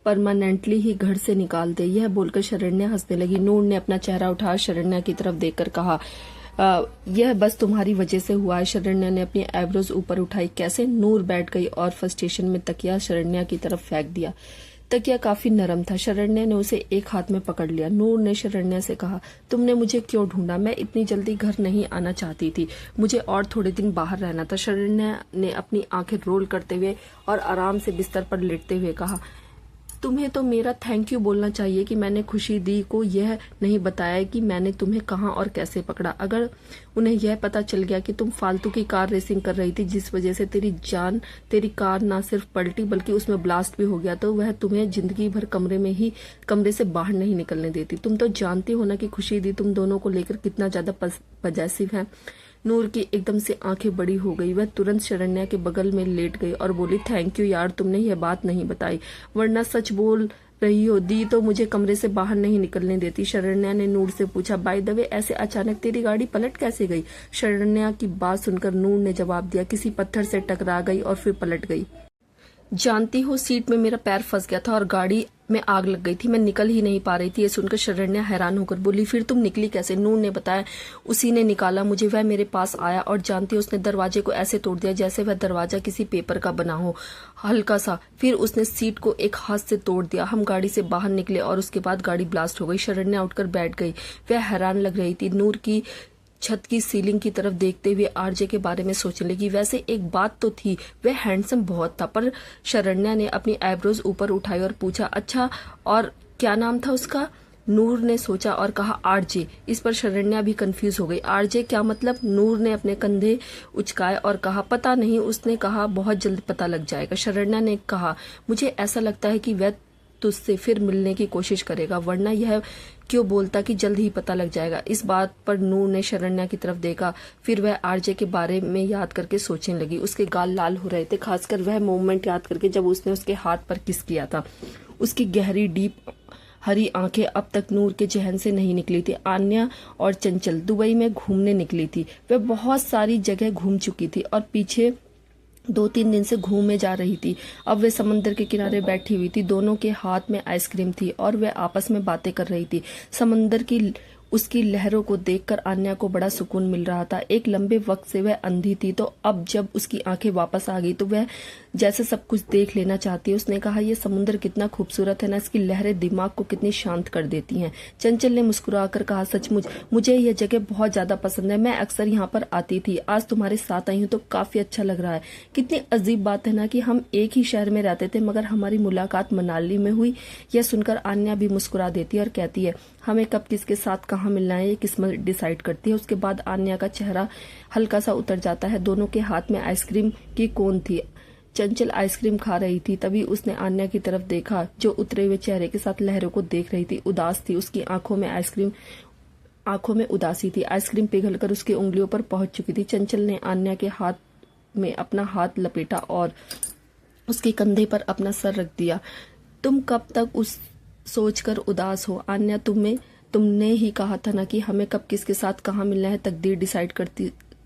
A: परमानेंटली ही घर से निकाल दे। यह बोलकर शरण्या हंसने लगी। नूर ने अपना चेहरा उठा शरण्या की तरफ देखकर कहा, यह बस तुम्हारी वजह से हुआ है। शरण्या ने अपनी आईब्रोज ऊपर उठाई। कैसे? नूर बैठ गई और फ्रस्ट्रेशन में तकिया शरण्या की तरफ फेंक दिया। तकिया काफी नरम था। शरण्या ने उसे एक हाथ में पकड़ लिया। नूर ने शरण्या से कहा, तुमने मुझे क्यों ढूंढा? मैं इतनी जल्दी घर नहीं आना चाहती थी, मुझे और थोड़े दिन बाहर रहना था। शरण्या ने अपनी आंखें रोल करते हुए और आराम से बिस्तर पर लेटते हुए कहा, तुम्हें तो मेरा थैंक यू बोलना चाहिए कि मैंने खुशी दी को यह नहीं बताया कि मैंने तुम्हें कहां और कैसे पकड़ा। अगर उन्हें यह पता चल गया कि तुम फालतू की कार रेसिंग कर रही थी जिस वजह से तेरी कार ना सिर्फ पलटी बल्कि उसमें ब्लास्ट भी हो गया, तो वह तुम्हें जिंदगी भर कमरे से बाहर नहीं निकलने देती। तुम तो जानती हो ना कि खुशी दी तुम दोनों को लेकर कितना ज्यादा पजेसिव है। नूर की एकदम से आंखें बड़ी हो गई। वह तुरंत शरण्या के बगल में लेट गई और बोली, थैंक यू यार, तुमने यह बात नहीं बताई, वरना सच बोल रही हो दी तो मुझे कमरे से बाहर नहीं निकलने देती। शरण्या ने नूर से पूछा, बाय द वे ऐसे अचानक तेरी गाड़ी पलट कैसे गई? शरण्या की बात सुनकर नूर ने जवाब दिया, किसी पत्थर से टकरा गई और फिर पलट गई। जानती हो, सीट में मेरा पैर फंस गया था और गाड़ी में आग लग गई थी, मैं निकल ही नहीं पा रही थी। ये सुनकर शरण्या हैरान होकर बोली, फिर तुम निकली कैसे? नूर ने बताया, उसी ने निकाला मुझे। वह मेरे पास आया और जानती हो उसने दरवाजे को ऐसे तोड़ दिया जैसे वह दरवाजा किसी पेपर का बना हो, हल्का सा। फिर उसने सीट को एक हाथ से तोड़ दिया। हम गाड़ी से बाहर निकले और उसके बाद गाड़ी ब्लास्ट हो गई। शरण्या उठकर बैठ गई। वह हैरान लग रही थी। नूर की छत की सीलिंग की तरफ देखते हुए आरजे के बारे में सोचने लगी। वैसे एक बात तो थी, वह हैंडसम बहुत था। पर शरण्या ने अपनी आईब्रोज ऊपर उठाई और पूछा, अच्छा और क्या नाम था उसका? नूर ने सोचा और कहा, आरजे। इस पर शरण्या भी कंफ्यूज हो गई। आरजे क्या मतलब? नूर ने अपने कंधे उचकाए और कहा, पता नहीं। उसने कहा, बहुत जल्द पता लग जाएगा। शरण्या ने कहा, मुझे ऐसा लगता है कि वह तुझसे फिर मिलने की कोशिश करेगा, वरना यह क्यों बोलता कि जल्द ही पता लग जाएगा। इस बात पर नूर ने शरण्या की तरफ देखा। फिर वह आरजे के बारे में याद करके सोचने लगी। उसके गाल लाल हो रहे थे, खासकर वह मोमेंट याद करके जब उसने उसके हाथ पर किस किया था। उसकी गहरी डीप हरी आंखें अब तक नूर के जहन से नहीं निकली थी। आन्या और चंचल दुबई में घूमने निकली थी। वे बहुत सारी जगह घूम चुकी थी और पीछे 2-3 दिन से घूमे जा रही थी। अब वे समंदर के किनारे बैठी हुई थी। दोनों के हाथ में आइसक्रीम थी और वे आपस में बातें कर रही थी। समंदर की उसकी लहरों को देखकर आन्या को बड़ा सुकून मिल रहा था। एक लंबे वक्त से वह अंधी थी, तो अब जब उसकी आंखें वापस आ गई तो वह जैसे सब कुछ देख लेना चाहती है। उसने कहा, यह समुद्र कितना खूबसूरत है ना, इसकी लहरें दिमाग को कितनी शांत कर देती हैं। चंचल ने मुस्कुराकर कहा, सचमुच मुझे यह जगह बहुत ज्यादा पसंद है। मैं अक्सर यहाँ पर आती थी, आज तुम्हारे साथ आई हूँ तो काफी अच्छा लग रहा है। कितनी अजीब बात है ना कि हम एक ही शहर में रहते थे मगर हमारी मुलाकात मनाली में हुई। यह सुनकर आन्या भी मुस्कुरा देती है और कहती है, हमें कब किसके साथ कहाँ मिलना है ये किस्मत डिसाइड करती है। उसके बाद आन्या का चेहरा हल्का सा उतर जाता है। दोनों के हाथ में आइसक्रीम की कोन थी। चंचल आइसक्रीम खा रही थी, तभी उसने आन्या की तरफ देखा जो उतरे हुए चेहरे के साथ लहरों को देख रही थी। उदास थी, उसकी आंखों में उदासी थी। आइसक्रीम पिघलकर उसकी उंगलियों पर पहुंच चुकी थी। चंचल ने आन्या के हाथ में अपना हाथ लपेटा और उसके कंधे पर अपना सर रख दिया। तुम कब तक उस सोचकर उदास हो आन्या, तुमने ही कहा था ना कि हमें कब किसके साथ कहाँ मिलना है तकदीर डिसाइड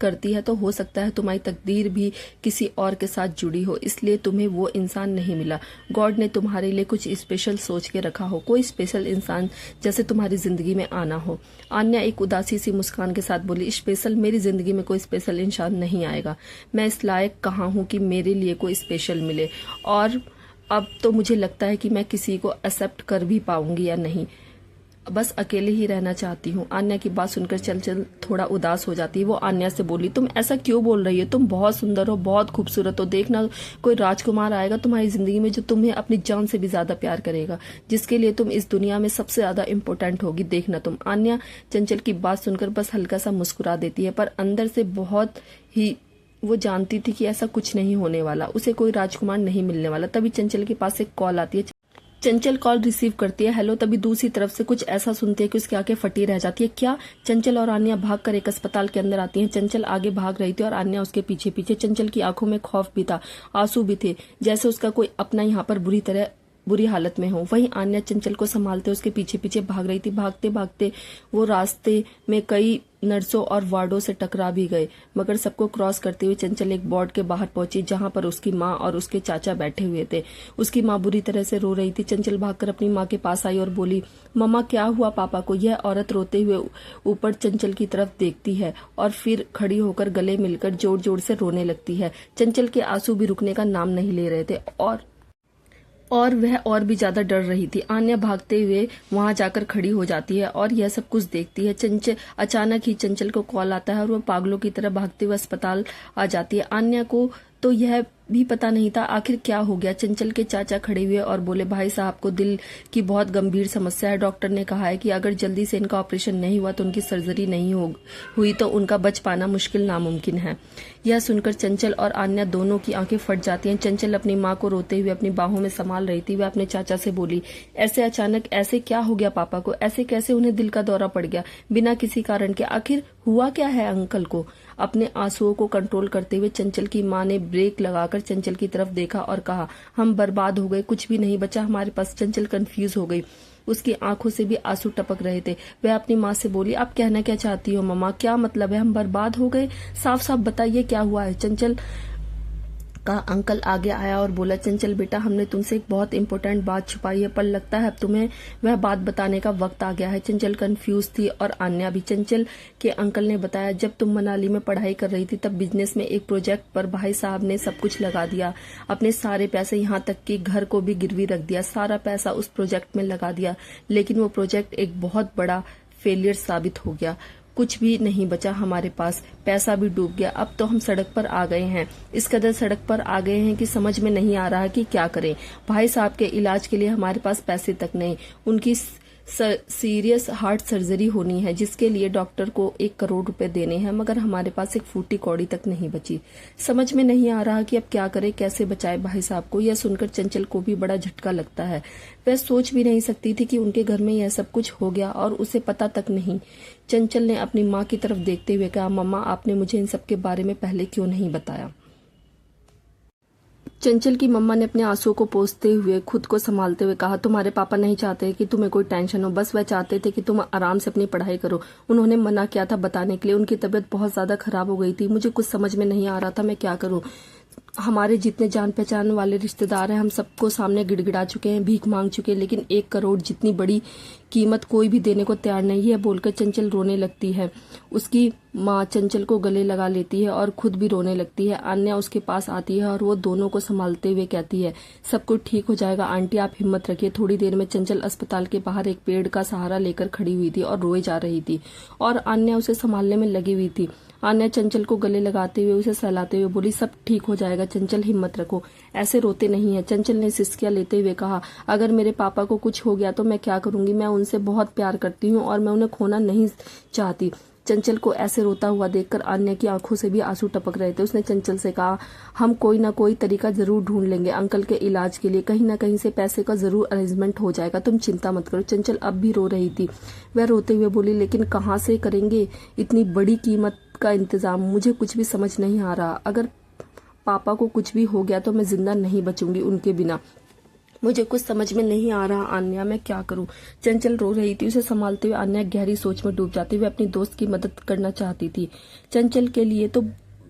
A: करती है। तो हो सकता है तुम्हारी तकदीर भी किसी और के साथ जुड़ी हो, इसलिए तुम्हें वो इंसान नहीं मिला। गॉड ने तुम्हारे लिए कुछ स्पेशल सोच के रखा हो, कोई स्पेशल इंसान जैसे तुम्हारी जिंदगी में आना हो। आन्या एक उदासी सी मुस्कान के साथ बोली, स्पेशल? मेरी जिंदगी में कोई स्पेशल इंसान नहीं आएगा। मैं इस लायक कहाँ हूँ कि मेरे लिए कोई स्पेशल मिले, और अब तो मुझे लगता है कि मैं किसी को एक्सेप्ट कर भी पाऊंगी या नहीं। बस अकेले ही रहना चाहती हूँ। आन्या की बात सुनकर चंचल थोड़ा उदास हो जाती है। वो आन्या से बोली, तुम ऐसा क्यों बोल रही हो? तुम बहुत सुंदर हो, बहुत खूबसूरत हो। देखना कोई राजकुमार आएगा तुम्हारी जिंदगी में जो तुम्हें अपनी जान से भी ज्यादा प्यार करेगा, जिसके लिए तुम इस दुनिया में सबसे ज्यादा इम्पोर्टेंट होगी। देखना तुम। आन्या चंचल की बात सुनकर बस हल्का सा मुस्कुरा देती है, पर अंदर से बहुत ही वो जानती थी कि ऐसा कुछ नहीं होने वाला, उसे कोई राजकुमार नहीं मिलने वाला। तभी चंचल के पास एक कॉल आती है। चंचल कॉल रिसीव करती है, हेलो। तभी दूसरी तरफ से कुछ ऐसा सुनती है कि उसकी आंखें फटी रह जाती है। क्या? चंचल और आन्या भागकर एक अस्पताल के अंदर आती हैं। चंचल आगे भाग रही थी और आन्या उसके पीछे पीछे। चंचल की आंखों में खौफ भी था, आंसू भी थे, जैसे उसका कोई अपना यहाँ पर बुरी हालत में हो। वहीं आन्या चंचल को संभालते उसके पीछे पीछे भाग रही थी। भागते भागते वो रास्ते में कई नर्सों और वार्डों से टकरा भी गए, मगर सबको क्रॉस करते हुए चंचल एक वार्ड के बाहर पहुंची जहां पर उसकी माँ और उसके चाचा बैठे हुए थे। उसकी माँ बुरी तरह से रो रही थी। चंचल भागकर अपनी माँ के पास आई और बोली, मम्मा क्या हुआ पापा को? यह औरत रोते हुए ऊपर चंचल की तरफ देखती है और फिर खड़ी होकर गले मिलकर जोर जोर से रोने लगती है। चंचल के आंसू भी रुकने का नाम नहीं ले रहे थे और वह और भी ज्यादा डर रही थी। आन्या भागते हुए वहां जाकर खड़ी हो जाती है और यह सब कुछ देखती है। अचानक ही चंचल को कॉल आता है और वह पागलों की तरह भागते हुए अस्पताल आ जाती है। आन्या को तो यह भी पता नहीं था आखिर क्या हो गया। चंचल के चाचा खड़े हुए और बोले, भाई साहब को दिल की बहुत गंभीर समस्या है। डॉक्टर ने कहा है कि अगर जल्दी से इनका ऑपरेशन नहीं हुआ तो उनकी सर्जरी नहीं हुई तो उनका बच पाना मुश्किल नामुमकिन है। यह सुनकर चंचल और आन्या दोनों की आंखें फट जाती हैं। चंचल अपनी माँ को रोते हुए अपनी बाहों में संभाल रही थी। वह अपने चाचा से बोली, ऐसे अचानक ऐसे क्या हो गया पापा को? ऐसे कैसे उन्हें दिल का दौरा पड़ गया बिना किसी कारण के? आखिर हुआ क्या है अंकल को? अपने आंसुओं को कंट्रोल करते हुए चंचल की माँ ने ब्रेक लगाकर चंचल की तरफ देखा और कहा, हम बर्बाद हो गए, कुछ भी नहीं बचा हमारे पास। चंचल कंफ्यूज हो गई, उसकी आंखों से भी आंसू टपक रहे थे। वह अपनी माँ से बोली, आप कहना क्या चाहती हो मम्मा? क्या मतलब है हम बर्बाद हो गए? साफ साफ बताइए क्या हुआ है? चंचल का अंकल आगे आया और बोला, चंचल बेटा, हमने तुमसे एक बहुत इंपॉर्टेंट बात छुपाई है, पर लगता है अब तुम्हें वह बात बताने का वक्त आ गया है। चंचल कंफ्यूज थी और आन्या भी। चंचल के अंकल ने बताया, जब तुम मनाली में पढ़ाई कर रही थी तब बिजनेस में एक प्रोजेक्ट पर भाई साहब ने सब कुछ लगा दिया, अपने सारे पैसे, यहाँ तक कि घर को भी गिरवी रख दिया, सारा पैसा उस प्रोजेक्ट में लगा दिया। लेकिन वो प्रोजेक्ट एक बहुत बड़ा फेलियर साबित हो गया। कुछ भी नहीं बचा हमारे पास, पैसा भी डूब गया। अब तो हम सड़क पर आ गए हैं, इस कदर सड़क पर आ गए हैं कि समझ में नहीं आ रहा कि क्या करें। भाई साहब के इलाज के लिए हमारे पास पैसे तक नहीं। उनकी सीरियस हार्ट सर्जरी होनी है जिसके लिए डॉक्टर को 1 करोड़ रुपए देने हैं, मगर हमारे पास एक फूटी कौड़ी तक नहीं बची। समझ में नहीं आ रहा कि अब क्या करें, कैसे बचाए भाई साहब को। यह सुनकर चंचल को भी बड़ा झटका लगता है। वह सोच भी नहीं सकती थी कि उनके घर में यह सब कुछ हो गया और उसे पता तक नहीं। चंचल ने अपनी माँ की तरफ देखते हुए कहा, मम्मा आपने मुझे इन सब के बारे में पहले क्यों नहीं बताया? चंचल की मम्मा ने अपने आंसुओं को पोंछते हुए खुद को संभालते हुए कहा, तुम्हारे पापा नहीं चाहते कि तुम्हें कोई टेंशन हो, बस वह चाहते थे कि तुम आराम से अपनी पढ़ाई करो। उन्होंने मना किया था बताने के लिए। उनकी तबीयत बहुत ज्यादा खराब हो गई थी। मुझे कुछ समझ में नहीं आ रहा था मैं क्या करूं। हमारे जितने जान पहचान वाले रिश्तेदार हैं हम सबको सामने गिड़गिड़ा चुके हैं, भीख मांग चुके हैं, लेकिन 1 करोड़ जितनी बड़ी कीमत कोई भी देने को तैयार नहीं है बोलकर चंचल रोने लगती है। उसकी माँ चंचल को गले लगा लेती है और खुद भी रोने लगती है। आन्या उसके पास आती है और वो दोनों को संभालते हुए कहती है, सब कुछ ठीक हो जाएगा आंटी, आप हिम्मत रखिए। थोड़ी देर में चंचल अस्पताल के बाहर एक पेड़ का सहारा लेकर खड़ी हुई थी और रोए जा रही थी और आन्या उसे संभालने में लगी हुई थी। आन्या चंचल को गले लगाते हुए उसे सहलाते हुए बोली, सब ठीक हो जाएगा चंचल, हिम्मत रखो, ऐसे रोते नहीं है। चंचल ने सिसकियां लेते हुए कहा, अगर मेरे पापा को कुछ हो गया तो मैं क्या करूंगी? मैं उनसे बहुत प्यार करती हूँ और मैं उन्हें खोना नहीं चाहती। चंचल को ऐसे रोता हुआ देखकर आन्या की आंखों से भी आंसू टपक रहे थे। उसने चंचल से कहा, हम कोई ना कोई तरीका जरूर ढूंढ लेंगे अंकल के इलाज के लिए, कहीं ना कहीं से पैसे का जरूर अरेंजमेंट हो जाएगा, तुम चिंता मत करो। चंचल अब भी रो रही थी। वह रोते हुए बोली, लेकिन कहाँ से करेंगे इतनी बड़ी कीमत का इंतजाम? मुझे कुछ भी समझ नहीं आ रहा। अगर पापा को कुछ भी हो गया तो मैं जिंदा नहीं बचूंगी उनके बिना। मुझे कुछ समझ में नहीं आ रहा आन्या, मैं क्या करूं? चंचल रो रही थी। उसे संभालते हुए आन्या गहरी सोच में डूब जाती हुई अपनी दोस्त की मदद करना चाहती थी। चंचल के लिए तो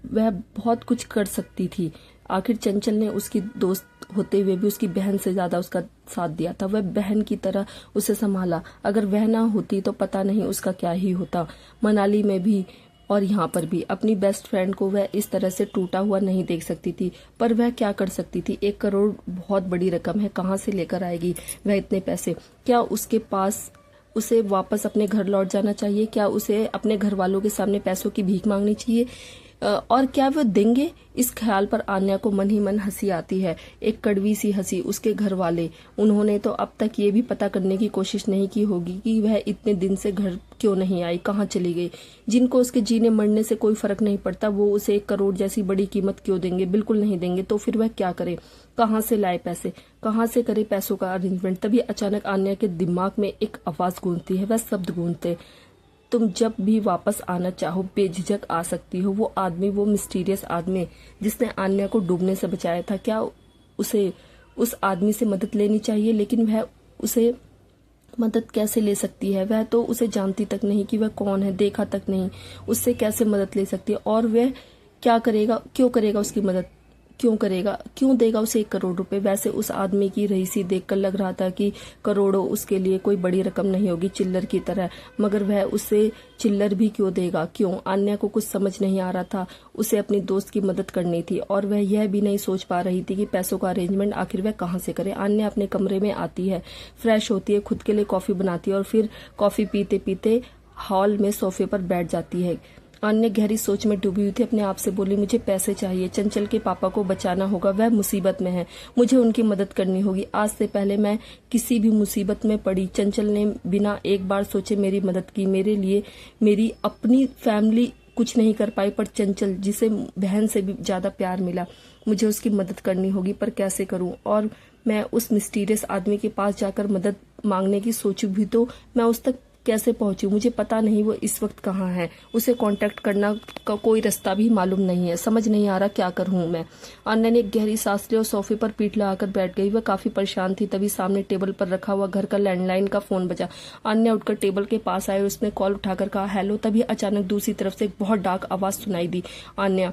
A: वह बहुत कुछ कर सकती थी। आखिर चंचल ने उसकी दोस्त होते हुए भी उसकी बहन से ज्यादा उसका साथ दिया था। वह बहन की तरह उसे संभाला। अगर वह ना होती तो पता नहीं उसका क्या ही होता। मनाली में भी और यहाँ पर भी अपनी बेस्ट फ्रेंड को वह इस तरह से टूटा हुआ नहीं देख सकती थी। पर वह क्या कर सकती थी? 1 करोड़ बहुत बड़ी रकम है, कहाँ से लेकर आएगी वह इतने पैसे? क्या उसके पास उसे वापस अपने घर लौट जाना चाहिए? क्या उसे अपने घर वालों के सामने पैसों की भीख मांगनी चाहिए? और क्या वह देंगे? इस ख्याल पर आन्या को मन ही मन हंसी आती है, एक कड़वी सी हंसी। उसके घर वाले, उन्होंने तो अब तक ये भी पता करने की कोशिश नहीं की होगी कि वह इतने दिन से घर क्यों नहीं आई, कहाँ चली गई। जिनको उसके जीने मरने से कोई फर्क नहीं पड़ता, वो उसे 1 करोड़ जैसी बड़ी कीमत क्यों देंगे? बिल्कुल नहीं देंगे। तो फिर वह क्या करे? कहाँ से लाए पैसे? कहाँ से करे पैसों का अरेंजमेंट? तभी अचानक आन्या के दिमाग में एक आवाज गूंजती है। वह शब्द गूंजते, तुम जब भी वापस आना चाहो बेझिझक आ सकती हो। वो आदमी, वो मिस्टीरियस आदमी जिसने आन्या को डूबने से बचाया था, क्या उसे उस आदमी से मदद लेनी चाहिए? लेकिन वह उसे मदद कैसे ले सकती है? वह तो उसे जानती तक नहीं कि वह कौन है, देखा तक नहीं। उससे कैसे मदद ले सकती है? और वह क्या करेगा? क्यों करेगा उसकी मदद? क्यों करेगा? क्यों देगा उसे 1 करोड़ रुपए? वैसे उस आदमी की रईसी देखकर लग रहा था कि करोड़ों उसके लिए कोई बड़ी रकम नहीं होगी, चिल्लर की तरह। मगर वह उसे चिल्लर भी क्यों देगा? क्यों? आन्या को कुछ समझ नहीं आ रहा था। उसे अपनी दोस्त की मदद करनी थी और वह यह भी नहीं सोच पा रही थी कि पैसों का अरेंजमेंट आखिर वह कहाँ से करे। आन्या अपने कमरे में आती है, फ्रेश होती है, खुद के लिए कॉफी बनाती है और फिर कॉफी पीते पीते हॉल में सोफे पर बैठ जाती है। आन्या गहरी सोच में डूबी हुई थी। अपने आप से बोली, मुझे पैसे चाहिए, चंचल के पापा को बचाना होगा, वह मुसीबत में है, मुझे उनकी मदद करनी होगी। आज से पहले मैं किसी भी मुसीबत में पड़ी, चंचल ने बिना एक बार सोचे मेरी मदद की। मेरे लिए मेरी अपनी फैमिली कुछ नहीं कर पाई, पर चंचल, जिसे बहन से भी ज्यादा प्यार मिला, मुझे उसकी मदद करनी होगी। पर कैसे करूं? और मैं उस मिस्टीरियस आदमी के पास जाकर मदद मांगने की सोचूं भी तो मैं उस तक कैसे पहुंचूं? मुझे पता नहीं वो इस वक्त कहाँ है। उसे कांटेक्ट करना का कोई रास्ता भी मालूम नहीं है। समझ नहीं आ रहा क्या करूं मैं। आन्या ने एक गहरी सांस ली और सोफे पर पीठ लगाकर बैठ गई। वह काफी परेशान थी। तभी सामने टेबल पर रखा हुआ घर का लैंडलाइन का फोन बजा। आन्या उठकर टेबल के पास आई और उसने कॉल उठाकर कहा, हेलो। तभी अचानक दूसरी तरफ से एक बहुत डार्क आवाज सुनाई दी। आन्या,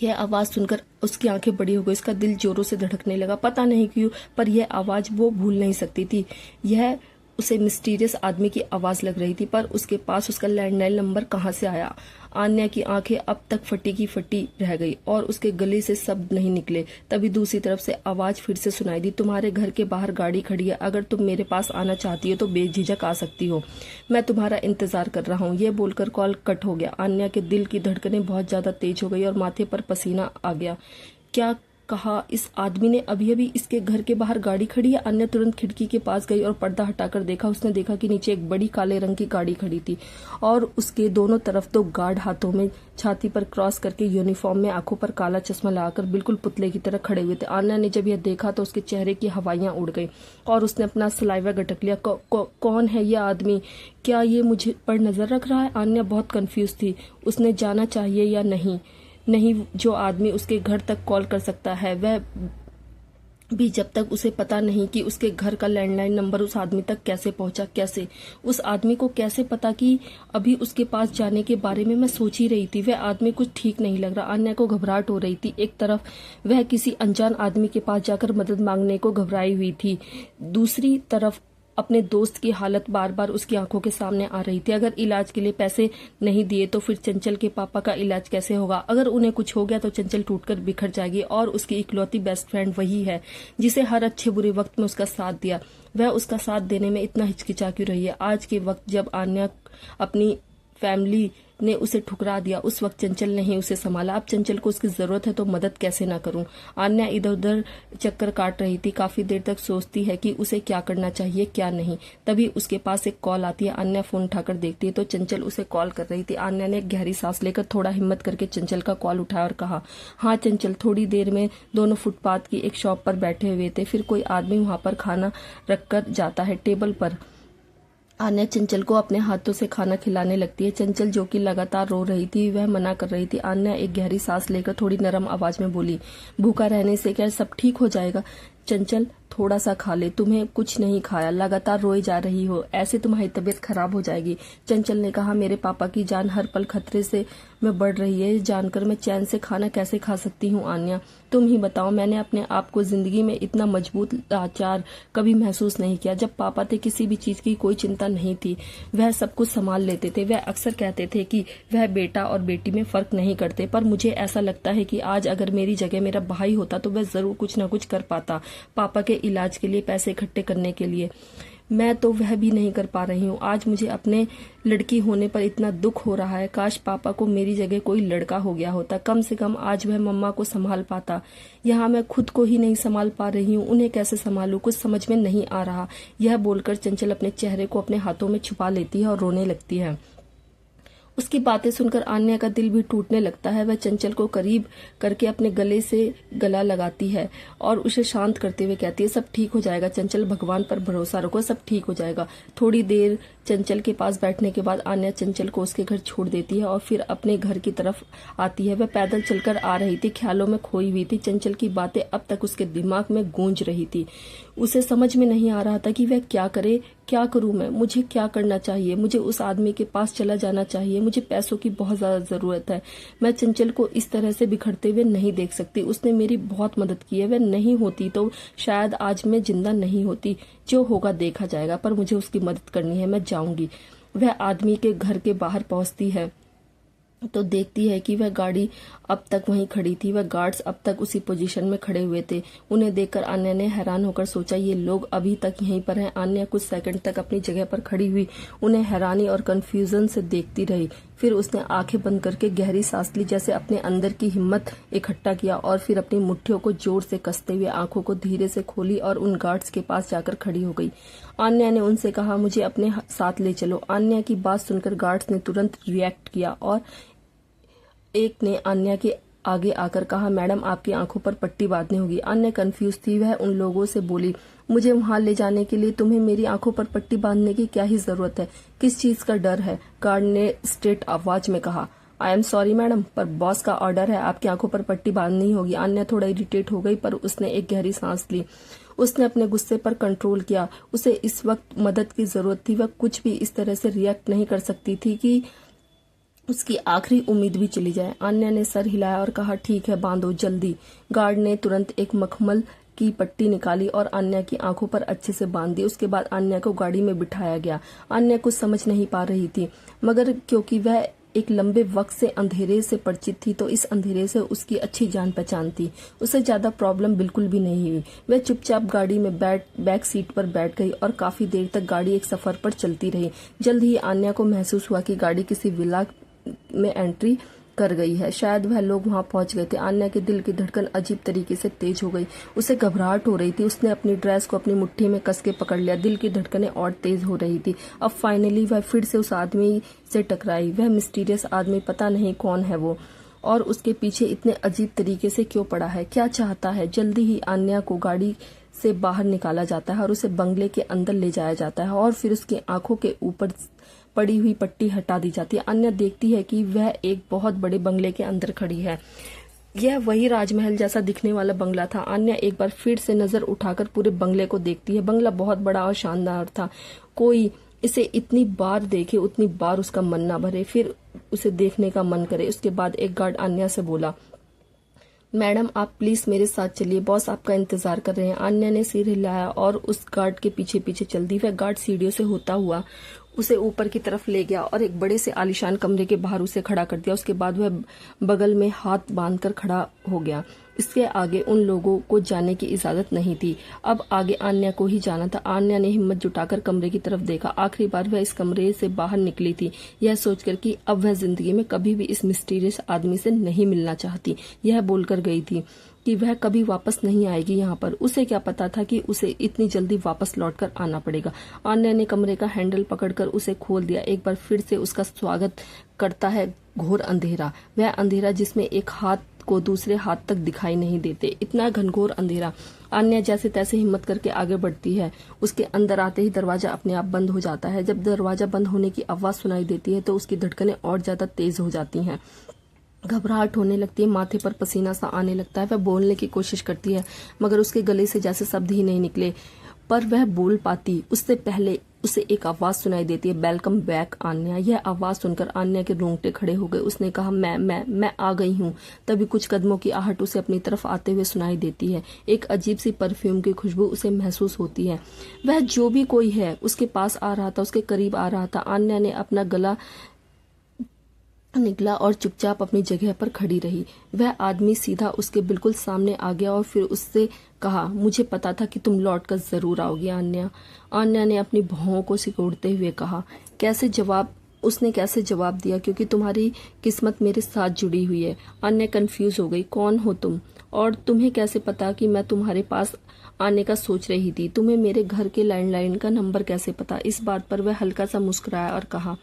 A: यह आवाज सुनकर उसकी आंखें बड़ी हो गई। उसका दिल जोरों से धड़कने लगा। पता नहीं क्यों, पर यह आवाज वो भूल नहीं सकती थी। यह उसे मिस्टीरियस आदमी की आवाज लग रही थी, पर उसके पास उसका लैंडलाइन नंबर कहां से आया? आन्या की आंखें अब तक फटी की फटी रह गई और उसके गले से शब्द नहीं निकले। तभी दूसरी तरफ से आवाज फिर से सुनाई दी, तुम्हारे घर के बाहर गाड़ी खड़ी है, अगर तुम मेरे पास आना चाहती हो तो बेझिझक आ सकती हो, मैं तुम्हारा इंतजार कर रहा हूँ। यह बोलकर कॉल कट हो गया। आन्या के दिल की धड़कनें बहुत ज्यादा तेज हो गई और माथे पर पसीना आ गया। क्या कहा इस आदमी ने? अभी अभी इसके घर के बाहर गाड़ी खड़ी है। अन्य तुरंत खिड़की के पास गई और पर्दा हटाकर देखा। उसने देखा कि नीचे एक बड़ी काले रंग की गाड़ी खड़ी थी और उसके दोनों तरफ 2 गार्ड हाथों में छाती पर क्रॉस करके यूनिफॉर्म में, आंखों पर काला चश्मा लगाकर बिल्कुल पुतले की तरह खड़े हुए थे। आन्या ने जब यह देखा तो उसके चेहरे की हवाइयां उड़ गई और उसने अपना सलाइवा गटक लिया। कौन है यह आदमी? क्या ये मुझे पर नजर रख रहा है? आन्या बहुत कंफ्यूज थी। उसने जाना चाहिए या नहीं? नहीं जो आदमी उसके घर तक कॉल कर सकता है, वह भी जब तक उसे पता नहीं कि उसके घर का लैंडलाइन नंबर उस आदमी तक कैसे पहुंचा, कैसे उस आदमी को कैसे पता कि अभी उसके पास जाने के बारे में मैं सोच ही रही थी। वह आदमी कुछ ठीक नहीं लग रहा। आन्या को घबराहट हो रही थी। एक तरफ वह किसी अनजान आदमी के पास जाकर मदद मांगने को घबराई हुई थी, दूसरी तरफ अपने दोस्त की हालत बार बार उसकी आंखों के सामने आ रही थी। अगर इलाज के लिए पैसे नहीं दिए तो फिर चंचल के पापा का इलाज कैसे होगा? अगर उन्हें कुछ हो गया तो चंचल टूटकर बिखर जाएगी। और उसकी इकलौती बेस्ट फ्रेंड वही है जिसे हर अच्छे बुरे वक्त में उसका साथ दिया, वह उसका साथ देने में इतना हिचकिचा क्यों रही है? आज के वक्त जब आन्या अपनी फैमिली ने उसे ठुकरा दिया, उस वक्त चंचल ने ही उसे संभाला। अब चंचल को उसकी जरूरत है तो मदद कैसे ना करूं? आन्या इधर उधर चक्कर काट रही थी। काफी देर तक सोचती है कि उसे क्या करना चाहिए क्या नहीं। तभी उसके पास एक कॉल आती है। आन्या फोन उठाकर देखती है तो चंचल उसे कॉल कर रही थी। आन्या ने एक गहरी सांस लेकर थोड़ा हिम्मत करके चंचल का कॉल उठाया और कहा, हाँ चंचल। थोड़ी देर में दोनों फुटपाथ की एक शॉप पर बैठे हुए थे। फिर कोई आदमी वहां पर खाना रखकर जाता है टेबल पर। आन्या चंचल को अपने हाथों से खाना खिलाने लगती है। चंचल जो कि लगातार रो रही थी वह मना कर रही थी। आन्या एक गहरी सांस लेकर थोड़ी नरम आवाज में बोली, भूखा रहने से क्या सब ठीक हो जाएगा? चंचल थोड़ा सा खा ले, तुम्हें कुछ नहीं खाया, लगातार रोई जा रही हो, ऐसे तुम्हारी तबीयत खराब हो जाएगी। चंचल ने कहा, मेरे पापा की जान हर पल खतरे से में बढ़ रही है, जानकर मैं चैन से खाना कैसे खा सकती हूँ? आन्या तुम ही बताओ, मैंने अपने आप को जिंदगी में इतना मजबूत लाचार कभी महसूस नहीं किया। जब पापा थे किसी भी चीज की कोई चिंता नहीं थी, वह सब कुछ संभाल लेते थे। वह अक्सर कहते थे कि वह बेटा और बेटी में फर्क नहीं करते, पर मुझे ऐसा लगता है कि आज अगर मेरी जगह मेरा भाई होता तो वह जरूर कुछ न कुछ कर पाता। पापा के इलाज के लिए पैसे इकट्ठे करने के लिए मैं तो वह भी नहीं कर पा रही हूँ। आज मुझे अपने लड़की होने पर इतना दुख हो रहा है। काश पापा को मेरी जगह कोई लड़का हो गया होता, कम से कम आज वह मम्मा को संभाल पाता। यहाँ मैं खुद को ही नहीं संभाल पा रही हूँ, उन्हें कैसे संभालूं, कुछ समझ में नहीं आ रहा। यह बोलकर चंचल अपने चेहरे को अपने हाथों में छुपा लेती है और रोने लगती है। उसकी बातें सुनकर आन्या का दिल भी टूटने लगता है। वह चंचल को करीब करके अपने गले से गला लगाती है और उसे शांत करते हुए कहती है, सब ठीक हो जाएगा चंचल, भगवान पर भरोसा रखो, सब ठीक हो जाएगा। थोड़ी देर चंचल के पास बैठने के बाद आन्या चंचल को उसके घर छोड़ देती है और फिर अपने घर की तरफ आती है। वह पैदल चलकर आ रही थी, ख्यालों में खोई हुई थी। चंचल की बातें अब तक उसके दिमाग में गूंज रही थी। उसे समझ में नहीं आ रहा था कि वह क्या करे, क्या करूं मैं, मुझे क्या करना चाहिए? मुझे उस आदमी के पास चला जाना चाहिए, मुझे पैसों की बहुत ज्यादा जरूरत है। मैं चंचल को इस तरह से बिखरते हुए नहीं देख सकती। उसने मेरी बहुत मदद की है, वह नहीं होती तो शायद आज मैं जिंदा नहीं होती। जो होगा देखा जाएगा, पर मुझे उसकी मदद करनी है, मैं जाऊंगी। वह आदमी के घर के बाहर पहुंचती है तो देखती है कि वह गाड़ी अब तक वहीं खड़ी थी। वह गार्ड्स अब तक उसी पोजीशन में खड़े हुए थे। उन्हें देखकर आन्या ने हैरान होकर सोचा, ये लोग अभी तक यहीं पर हैं। आन्या कुछ सेकंड तक अपनी जगह पर खड़ी हुई उन्हें हैरानी और कंफ्यूजन से देखती रही। फिर उसने आंखें बंद करके गहरी सांस ली, जैसे अपने अंदर की हिम्मत इकट्ठा किया और फिर अपनी मुट्ठियों को जोर से कसते हुए आंखों को धीरे से खोली और उन गार्ड्स के पास जाकर खड़ी हो गई। आन्या ने उनसे कहा, मुझे अपने साथ ले चलो। आन्या की बात सुनकर गार्ड्स ने तुरंत रिएक्ट किया और एक ने आन्या के आगे आकर कहा, मैडम आपकी आंखों पर पट्टी बांधनी होगी। आन्या कंफ्यूज थी। वह उन लोगों से बोली, मुझे वहां ले जाने के लिए तुम्हें मेरी आंखों पर पट्टी बांधने की क्या ही जरूरत है? किस चीज का डर है? गार्ड ने स्ट्रेट आवाज में कहा, आई एम सॉरी मैडम, पर बॉस का ऑर्डर है, आपकी आंखों पर पट्टी बांधनी होगी। आन्या थोड़ा इरिटेट हो गई, पर उसने एक गहरी सांस ली। उसने अपने गुस्से पर कंट्रोल किया। उसे इस वक्त मदद की जरूरत थी। वह कुछ भी इस तरह से रिएक्ट नहीं कर सकती थी कि उसकी आखिरी उम्मीद भी चली जाए। आन्या ने सर हिलाया और कहा, ठीक है, बांधो जल्दी। गार्ड ने तुरंत एक मखमल की पट्टी निकाली और आन्या की आंखों पर अच्छे से बांध दी। उसके बाद आन्या को गाड़ी में बिठाया गया। आन्या कुछ समझ नहीं पा रही थी, मगर क्योंकि वह एक लंबे वक्त से अंधेरे से परिचित थी तो इस अंधेरे से उसकी अच्छी जान पहचान थी। उसे ज्यादा प्रॉब्लम बिल्कुल भी नहीं हुई। वह चुपचाप गाड़ी में बैक सीट पर बैठ गई और काफी देर तक गाड़ी एक सफर पर चलती रही। जल्द ही आन्या को महसूस हुआ कि गाड़ी किसी विला में एंट्री कर गई है। शायद वह लोग वहां पहुंच गए थे। आन्या के दिल की धड़कन अजीब तरीके से तेज हो गई। उसे घबराहट हो रही थी। उसने अपनी ड्रेस को अपनी मुट्ठी में कस के पकड़ लिया। दिल की धड़कनें और तेज हो रही थी। अब फाइनली वह फिर से उस आदमी से टकराई। वह मिस्टीरियस आदमी, पता नहीं कौन है वो और उसके पीछे इतने अजीब तरीके से क्यों पड़ा है, क्या चाहता है। जल्दी ही आन्या को गाड़ी से बाहर निकाला जाता है और उसे बंगले के अंदर ले जाया जाता है और फिर उसकी आंखों के ऊपर पड़ी हुई पट्टी हटा दी जाती है। अन्या देखती है कि वह एक बहुत बड़े बंगले के अंदर खड़ी है। यह वही राजमहल जैसा दिखने वाला बंगला था। अन्या एक बार फिर से नजर उठाकर पूरे बंगले को देखती है। बंगला बहुत बड़ा और शानदार था। कोई इसे इतनी बार देखे उतनी बार उसका मन ना भरे, फिर उसे देखने का मन करे। उसके बाद एक गार्ड अन्या से बोला, मैडम आप प्लीज मेरे साथ चलिए, बॉस आपका इंतजार कर रहे हैं। अन्या ने सिर हिलाया और उस गार्ड के पीछे पीछे चल दी। वह गार्ड सीढ़ियों से होता हुआ उसे ऊपर की तरफ ले गया और एक बड़े से आलीशान कमरे के बाहर उसे खड़ा कर दिया। उसके बाद वह बगल में हाथ बांधकर खड़ा हो गया। इसके आगे उन लोगों को जाने की इजाजत नहीं थी। अब आगे आन्या को ही जाना था। आन्या ने हिम्मत जुटाकर कमरे की तरफ देखा। आखिरी बार वह इस कमरे से बाहर निकली थी यह सोचकर कि अब वह जिंदगी में कभी भी इस मिस्टीरियस आदमी से नहीं मिलना चाहती। यह बोलकर गई थी कि वह कभी वापस नहीं आएगी यहाँ पर। उसे क्या पता था कि उसे इतनी जल्दी वापस लौटकर आना पड़ेगा। आन्या ने कमरे का हैंडल पकड़कर उसे खोल दिया। एक बार फिर से उसका स्वागत करता है घोर अंधेरा। वह अंधेरा जिसमें एक हाथ को दूसरे हाथ तक दिखाई नहीं देते, इतना घनघोर अंधेरा। आन्या जैसे तैसे हिम्मत करके आगे बढ़ती है। उसके अंदर आते ही दरवाजा अपने आप बंद हो जाता है। जब दरवाजा बंद होने की आवाज सुनाई देती है तो उसकी धड़कनें और ज्यादा तेज हो जाती हैं। घबराहट होने लगती है, माथे पर पसीना सा आने लगता है। वह बोलने की कोशिश करती है मगर उसके गले से जैसे शब्द ही नहीं निकले। पर वह बोल पाती उससे पहले उसे एक आवाज सुनाई देती है, वेलकम बैक आन्या। यह आवाज सुनकर आन्या के रोंगटे खड़े हो गए। उसने कहा, मैं आ गई हूँ। तभी कुछ कदमों की आहट उसे अपनी तरफ आते हुए सुनाई देती है। एक अजीब सी परफ्यूम की खुशबू उसे महसूस होती है। वह जो भी कोई है उसके पास आ रहा था, उसके करीब आ रहा था। आन्या ने अपना गला निकला और चुपचाप अपनी जगह पर खड़ी रही। वह आदमी सीधा उसके बिल्कुल सामने आ गया और फिर उससे कहा, मुझे पता था कि तुम लौट कर जरूर आओगी आन्या। आन्या ने अपनी भौं को सिकोड़ते हुए कहा, उसने कैसे जवाब दिया, क्योंकि तुम्हारी किस्मत मेरे साथ जुड़ी हुई है। आन्या कंफ्यूज हो गई, कौन हो तुम और तुम्हें कैसे पता कि मैं तुम्हारे पास आने का सोच रही थी? तुम्हें मेरे घर के लैंडलाइन का नंबर कैसे पता? इस बात पर वह हल्का सा मुस्कुराया और कहा,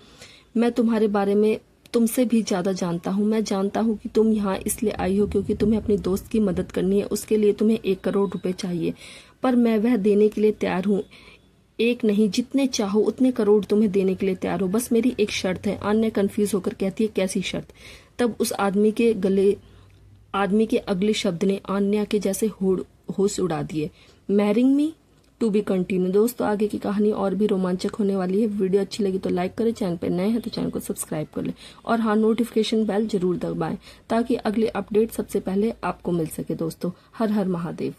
A: मैं तुम्हारे बारे में तुमसे भी ज्यादा जानता हूँ। मैं जानता हूँ कि तुम यहाँ इसलिए आई हो क्योंकि तुम्हें अपनी दोस्त की मदद करनी है। उसके लिए तुम्हें 1 करोड़ रुपए चाहिए, पर मैं वह देने के लिए तैयार हूँ। एक नहीं, जितने चाहो उतने करोड़ तुम्हें देने के लिए तैयार हो। बस मेरी एक शर्त है। आन्या कंफ्यूज होकर कहती है, कैसी शर्त? तब उस आदमी के अगले शब्द ने आन्या के जैसे होश उड़ा दिए, marrying me. To be continue. दोस्तों आगे की कहानी और भी रोमांचक होने वाली है। वीडियो अच्छी लगी तो लाइक करें, चैनल पर नए हैं तो चैनल को सब्सक्राइब कर लें और हाँ, नोटिफिकेशन बेल जरूर दबाएं ताकि अगले अपडेट सबसे पहले आपको मिल सके। दोस्तों हर हर महादेव।